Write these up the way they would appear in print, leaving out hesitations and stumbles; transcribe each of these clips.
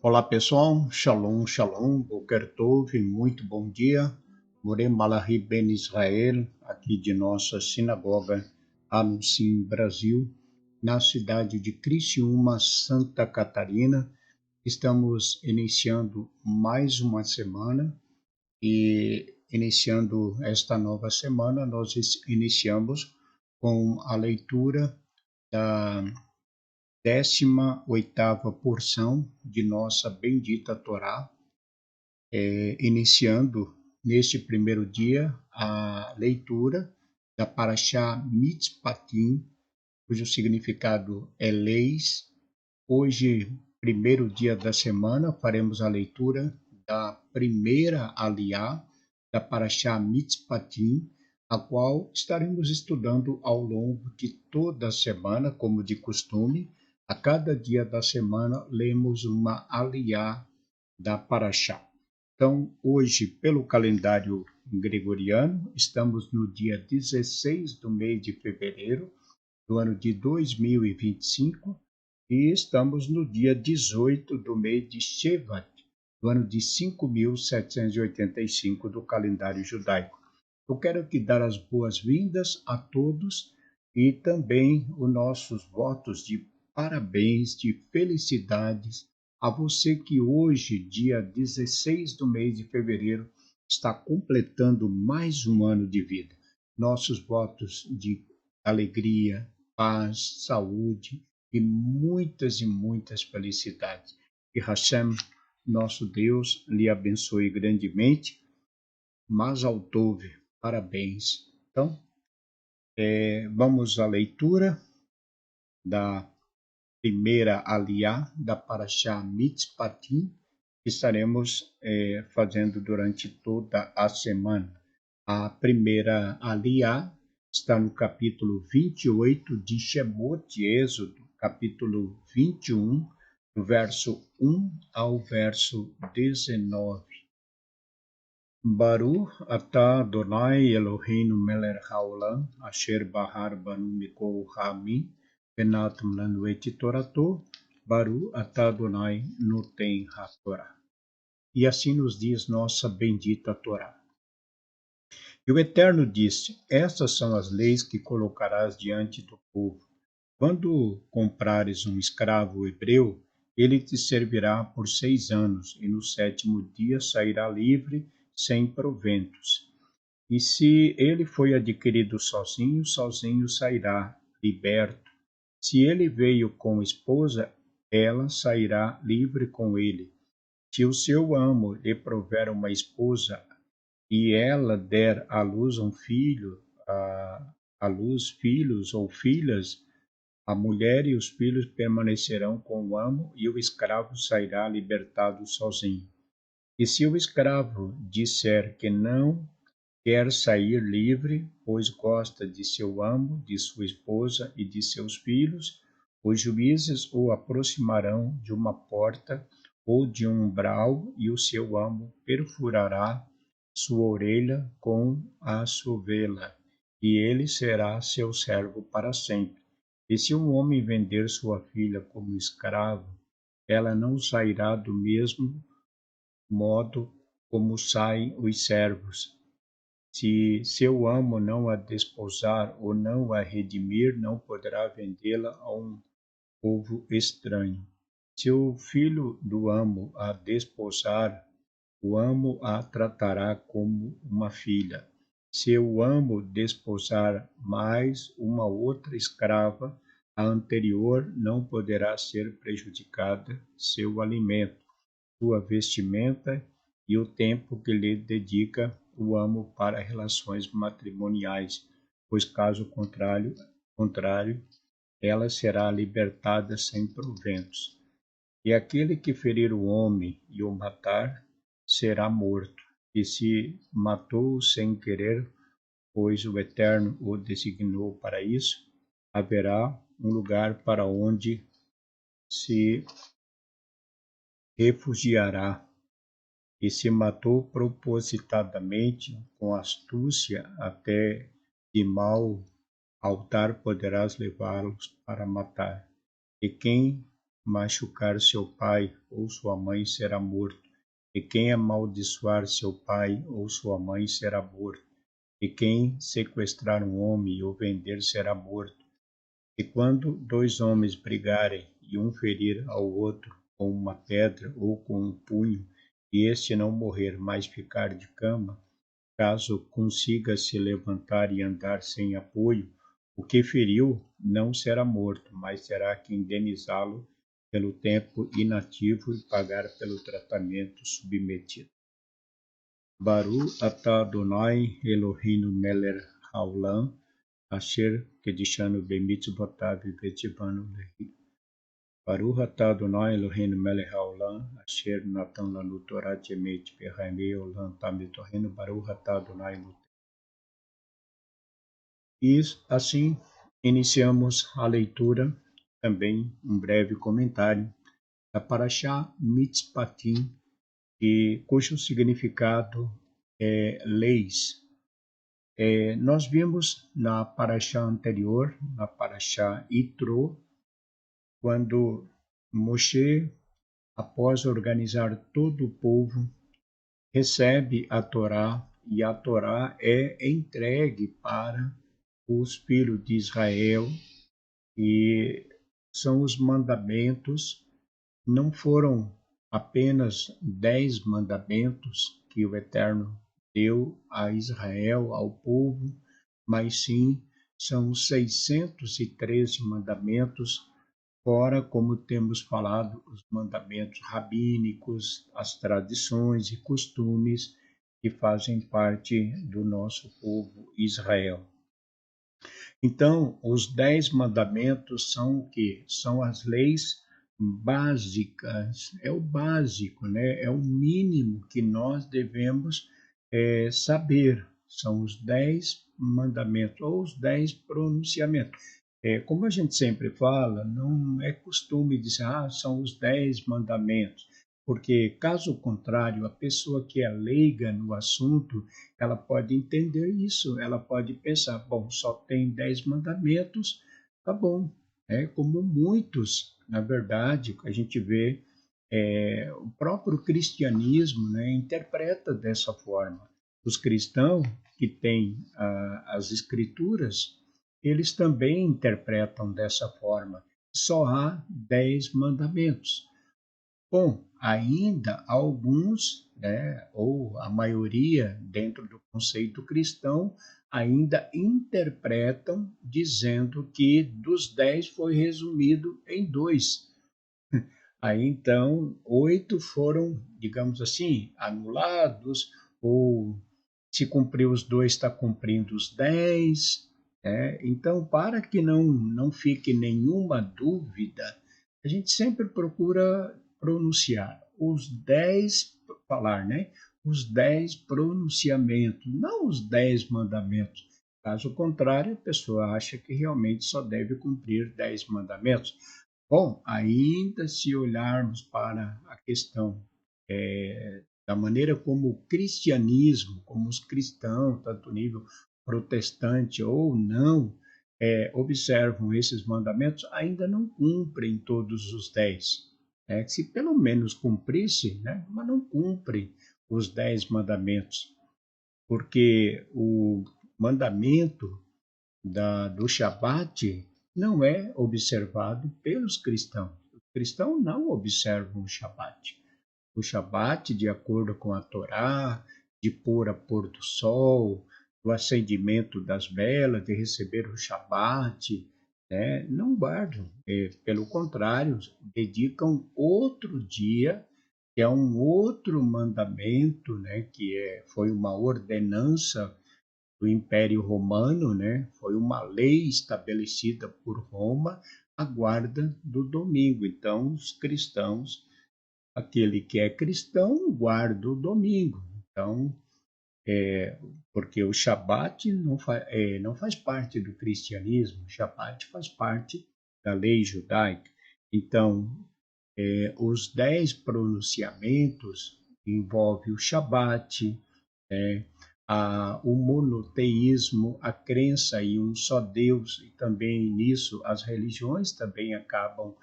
Olá pessoal, Shalom, Shalom, Boker Tov, muito bom dia. Morei Malahi Ben Israel, aqui de nossa sinagoga Anuncim, Brasil, na cidade de Criciúma, Santa Catarina. Estamos iniciando mais uma semana e iniciando esta nova semana, nós iniciamos com a leitura da 18ª porção de nossa bendita Torá, iniciando neste primeiro dia a leitura da Parashá Mitzpatim, cujo significado é leis. Hoje, primeiro dia da semana, faremos a leitura da primeira aliá da Parashá Mitzpatim, a qual estaremos estudando ao longo de toda a semana, como de costume. A cada dia da semana, lemos uma aliá da Parashá. Então, hoje, pelo calendário gregoriano, estamos no dia 16 do mês de fevereiro do ano de 2025 e estamos no dia 18 do mês de Shevat, do ano de 5.785 do calendário judaico. Eu quero aqui dar as boas-vindas a todos e também os nossos votos de parabéns, de felicidades a você que hoje, dia 16 do mês de fevereiro, está completando mais um ano de vida. Nossos votos de alegria, paz, saúde e muitas felicidades. Que Hashem, nosso Deus, lhe abençoe grandemente. Mazal Tov, parabéns. Então, vamos à leitura da primeira aliá da Parashá Mitzpatim, que estaremos fazendo durante toda a semana. A primeira aliá está no capítulo 28 de Shemot, de Êxodo, capítulo 21, do verso 1 ao verso 19. Baruch atah Adonai Eloheinu melech haolam, asher bahar banu mikol hamim, venatam lanu et torato, Baruch atah Adonai noten hatorá. E assim nos diz nossa bendita Torá. E o Eterno disse: Estas são as leis que colocarás diante do povo. Quando comprares um escravo hebreu, ele te servirá por 6 anos, e no 7º dia sairá livre, sem proventos. E se ele foi adquirido sozinho, sozinho sairá, liberto. Se ele veio com esposa, ela sairá livre com ele. Se o seu amo lhe prover uma esposa, e ela der à luz um filho, à luz filhos ou filhas, a mulher e os filhos permanecerão com o amo, e o escravo sairá libertado sozinho. E se o escravo disser que não quer sair livre, pois gosta de seu amo, de sua esposa e de seus filhos, os juízes o aproximarão de uma porta ou de um umbral, e o seu amo perfurará sua orelha com a sovela, e ele será seu servo para sempre. E se um homem vender sua filha como escravo, ela não sairá do mesmo modo como saem os servos. Se seu amo não a desposar ou não a redimir, não poderá vendê-la a um povo estranho. Se o filho do amo a desposar, o amo a tratará como uma filha. Se o amo desposar mais uma outra escrava, a anterior não poderá ser prejudicada seu alimento, sua vestimenta e o tempo que lhe dedica o amo para relações matrimoniais, pois caso contrário, ela será libertada sem proventos. E aquele que ferir o homem e o matar, será morto. E se matou sem querer, pois o Eterno o designou para isso, haverá um lugar para onde se refugiará. E se matou propositadamente, com astúcia, até de mau altar poderás levá-los para matar. E quem machucar seu pai ou sua mãe será morto. E quem amaldiçoar seu pai ou sua mãe será morto. E quem sequestrar um homem ou vender será morto. E quando dois homens brigarem e um ferir ao outro com uma pedra ou com um punho, e este não morrer, mas ficar de cama, caso consiga se levantar e andar sem apoio, o que feriu não será morto, mas terá que indenizá-lo pelo tempo inativo e pagar pelo tratamento submetido. Baruch atah Adonai Eloheinu melech haolam, asher kedishanu bemitzvotav v'tzivanu lehi. Baruch atah Adonai Eloheinu melech haolam, asher natan lanu Torah emet v'chaimei olam tamid torreno. Baruch atah Adonai Eloheinu. E assim iniciamos a leitura, também um breve comentário da Parashá Mitzpatim, cujo significado é leis. Nós vimos na Parashá anterior, na Parashá Yitro, quando Moshe, após organizar todo o povo, recebe a Torá, e a Torá é entregue para os filhos de Israel, e são os mandamentos. Não foram apenas 10 mandamentos que o Eterno deu a Israel, ao povo, mas sim são 613 mandamentos, fora, como temos falado, os mandamentos rabínicos, as tradições e costumes que fazem parte do nosso povo Israel. Então, os 10 mandamentos são o quê? São as leis básicas, é o básico, né? É o mínimo que nós devemos saber. São os 10 mandamentos, ou os 10 pronunciamentos. Como a gente sempre fala, não é costume dizer, são os 10 mandamentos, porque, caso contrário, a pessoa que é leiga no assunto, ela pode entender isso, ela pode pensar, bom, só tem 10 mandamentos, tá bom. Como muitos, na verdade, a gente vê, o próprio cristianismo, né, interpreta dessa forma. Os cristãos que têm as escrituras, eles também interpretam dessa forma. Só há 10 mandamentos. Bom, ainda alguns, né, ou a maioria dentro do conceito cristão, ainda interpretam dizendo que dos 10 foi resumido em 2. Aí então, 8 foram, digamos assim, anulados, ou se cumpriu os 2, está cumprindo os 10. Então, para que não fique nenhuma dúvida, a gente sempre procura pronunciar os 10, falar, né? Os 10 pronunciamentos, não os 10 mandamentos. Caso contrário, a pessoa acha que realmente só deve cumprir 10 mandamentos. Bom, ainda se olharmos para a questão da maneira como o cristianismo, como os cristãos, tanto nível protestante ou não, observam esses mandamentos, ainda não cumprem todos os 10. Se pelo menos cumprisse, né, mas não cumprem os 10 mandamentos, porque o mandamento do Shabat não é observado pelos cristãos. Os cristãos não observam o Shabat. O Shabat, de acordo com a Torá, de pôr a pôr do sol, do acendimento das velas, de receber o Shabat, né? Não guardam. Pelo contrário, dedicam outro dia, que é um outro mandamento, né? Que foi uma ordenança do Império Romano, né? Foi uma lei estabelecida por Roma, a guarda do domingo. Então, os cristãos, aquele que é cristão, guarda o domingo. Então, porque o Shabat não faz parte do cristianismo, o Shabat faz parte da lei judaica. Então, os 10 pronunciamentos envolvem o Shabat, o monoteísmo, a crença em um só Deus, e também nisso as religiões também acabam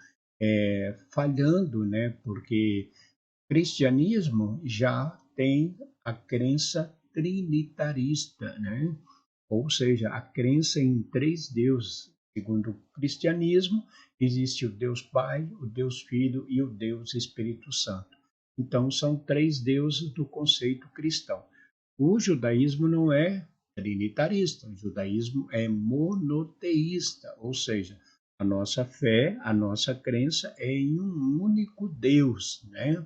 falhando, né? Porque cristianismo já tem a crença trinitarista, né? Ou seja, a crença em três deuses. Segundo o cristianismo, existe o Deus Pai, o Deus Filho e o Deus Espírito Santo. Então, são três deuses do conceito cristão. O judaísmo não é trinitarista, o judaísmo é monoteísta, ou seja, a nossa fé, a nossa crença é em um único Deus, né?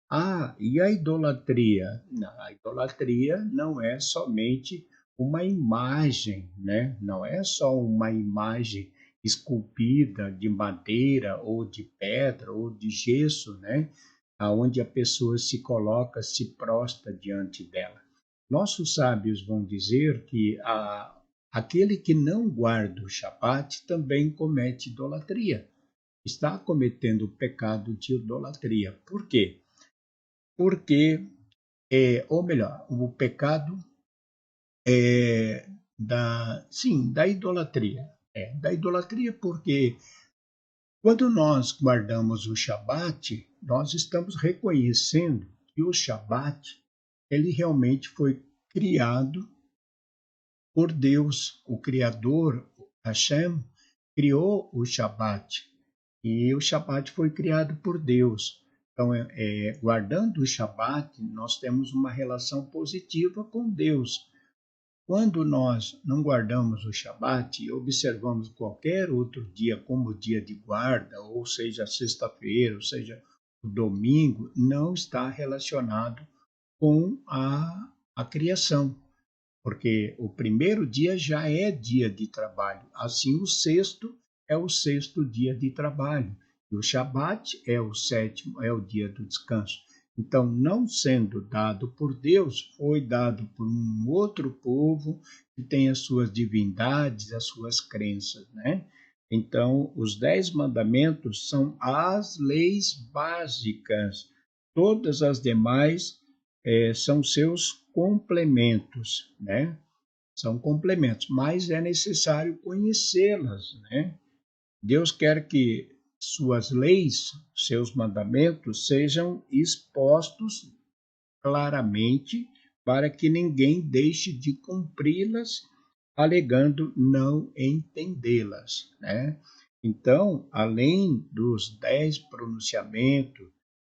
Ah, e a idolatria? Não, a idolatria não é somente uma imagem, né? Não é só uma imagem esculpida de madeira ou de pedra ou de gesso, né? Aonde a pessoa se coloca, se prostra diante dela. Nossos sábios vão dizer que aquele que não guarda o Shabat também comete idolatria. Está cometendo o pecado de idolatria. Por quê? Porque, ou melhor, o pecado da idolatria. Da idolatria porque quando nós guardamos o Shabat, nós estamos reconhecendo que o Shabat, ele realmente foi criado por Deus, o Criador, Hashem, criou o Shabat. E o Shabat foi criado por Deus. Então, guardando o Shabat, nós temos uma relação positiva com Deus. Quando nós não guardamos o Shabat e observamos qualquer outro dia como dia de guarda, ou seja, sexta-feira, ou seja, o domingo, não está relacionado com a criação, porque o primeiro dia já é dia de trabalho, assim o sexto é o sexto dia de trabalho, e o Shabat é o sétimo, é o dia do descanso. Então, não sendo dado por Deus, foi dado por um outro povo que tem as suas divindades, as suas crenças, né? Então, os 10 mandamentos são as leis básicas. Todas as demais são seus complementos, né? São complementos, mas é necessário conhecê-las, né? Deus quer que suas leis, seus mandamentos sejam expostos claramente para que ninguém deixe de cumpri-las alegando não entendê-las, né? Então, além dos 10 pronunciamentos,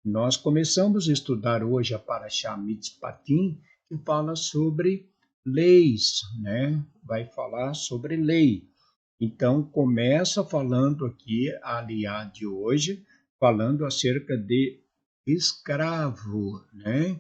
nós começamos a estudar hoje a Parashá Mitzpatim, que fala sobre leis, né? Vai falar sobre lei. Então, começa falando aqui a aliá de hoje, falando acerca de escravo, né?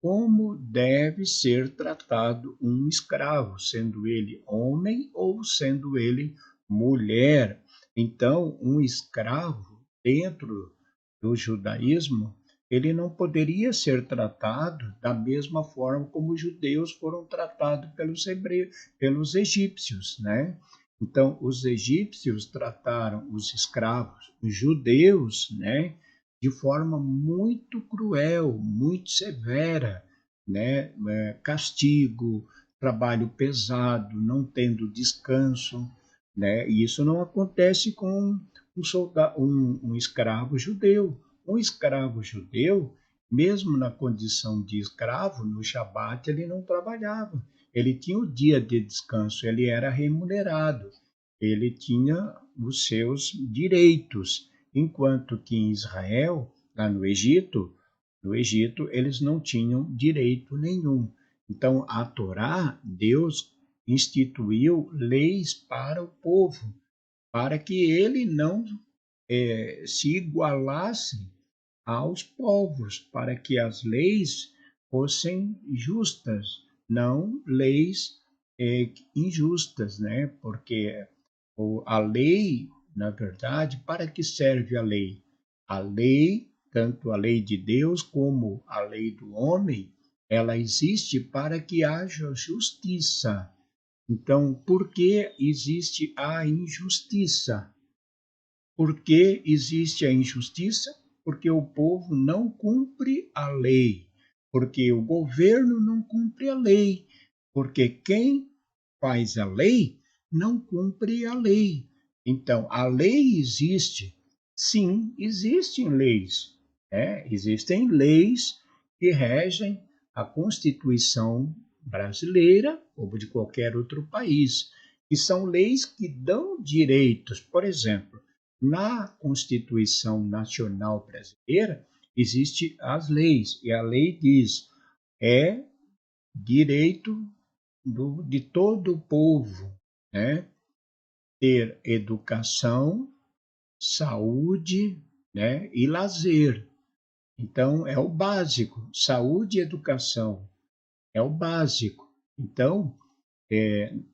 Como deve ser tratado um escravo, sendo ele homem ou sendo ele mulher. Então, um escravo, dentro do judaísmo, ele não poderia ser tratado da mesma forma como os judeus foram tratados pelos hebreus, pelos egípcios, né? Então, os egípcios trataram os escravos, os judeus, né, de forma muito cruel, muito severa, né? Castigo, trabalho pesado, não tendo descanso, né? E isso não acontece com um escravo judeu. Um escravo judeu, mesmo na condição de escravo, no Shabat ele não trabalhava. Ele tinha o dia de descanso, ele era remunerado, ele tinha os seus direitos, enquanto que em Israel, lá no Egito, eles não tinham direito nenhum. Então, a Torá, Deus instituiu leis para o povo, para que ele não se igualasse aos povos, para que as leis fossem justas, não leis injustas, né? Porque a lei, na verdade, para que serve a lei? A lei, tanto a lei de Deus como a lei do homem, ela existe para que haja justiça. Então, por que existe a injustiça? Por que existe a injustiça? Porque o povo não cumpre a lei, porque o governo não cumpre a lei, porque quem faz a lei não cumpre a lei. Então, a lei existe Sim, existem leis, né? Existem leis que regem a Constituição brasileira ou de qualquer outro país, que são leis que dão direitos. Por exemplo, na Constituição Nacional Brasileira existem as leis, e a lei diz é direito de todo o povo, né? Ter educação, saúde, né, e lazer. Então, é o básico. Saúde e educação é o básico. Então,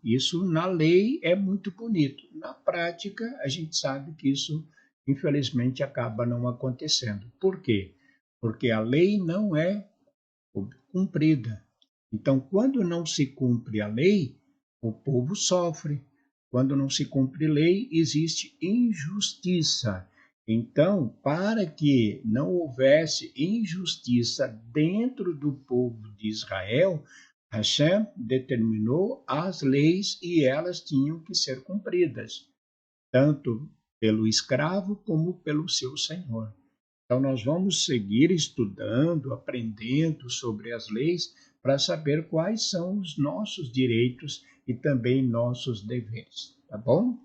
isso na lei é muito bonito. Na prática, a gente sabe que isso, infelizmente, acaba não acontecendo. Por quê? Porque a lei não é cumprida. Então, quando não se cumpre a lei, o povo sofre. Quando não se cumpre lei, existe injustiça. Então, para que não houvesse injustiça dentro do povo de Israel, Hashem determinou as leis e elas tinham que ser cumpridas, tanto pelo escravo como pelo seu senhor. Então, nós vamos seguir estudando, aprendendo sobre as leis para saber quais são os nossos direitos e também nossos deveres, tá bom?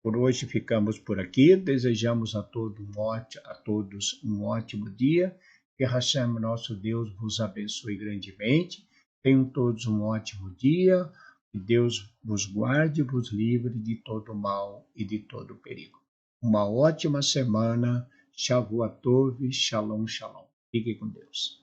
Por hoje ficamos por aqui. Desejamos a todos um ótimo dia. Que Hashem, nosso Deus, vos abençoe grandemente. Tenham todos um ótimo dia. Que Deus vos guarde e vos livre de todo mal e de todo perigo. Uma ótima semana. Shavuot Tov, Shalom, Shalom. Fique com Deus.